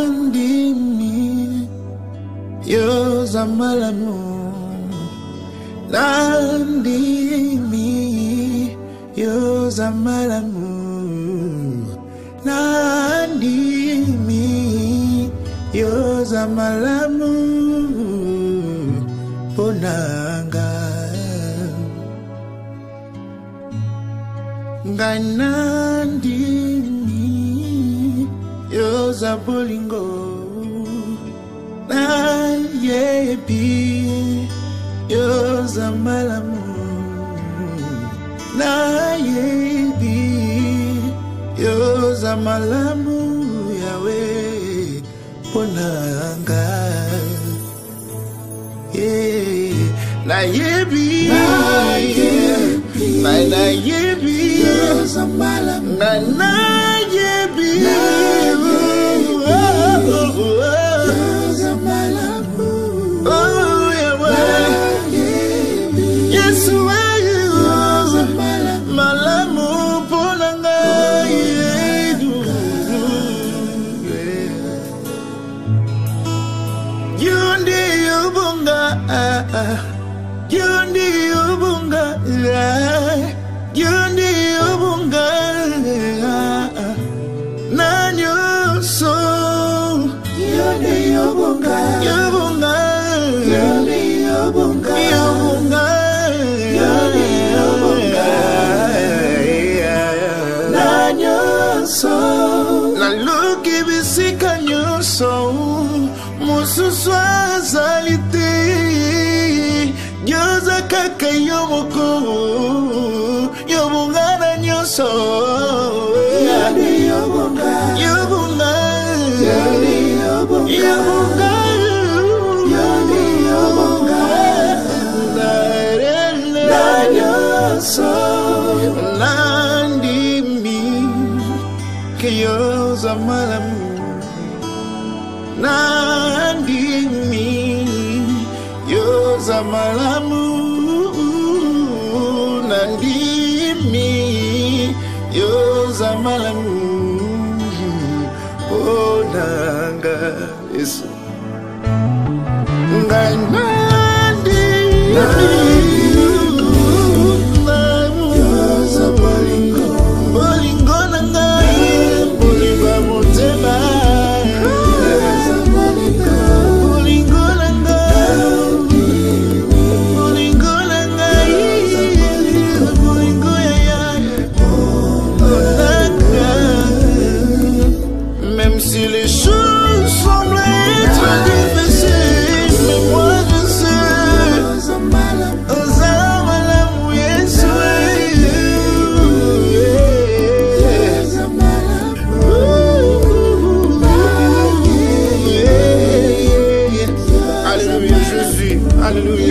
Nandimi yoza malamu, Nandimi yoza malamu, Nandimi yoza malamu, Ponanga Nandimi yoza bolingo, na yebi yoza malamu, na yebi yoza malamu yawe ponanga, na yebi yoza malamu, na yebi Mususwazalite Gyoza kaka yomoko Yobungana nyoso Yobunga Yobunga Yobunga Nanyoso Nandimi Keyoza malamu, Nandimi yoza malamu, Nandimi yoza malamu, Ponanga Yesu Nandimi yoza bolingo, bolingo nangai, bolingo motema. Si les choses semblent être difficiles, mais moi je sais, Ozamalam Yesu, Alléluia Jésus, Alléluia.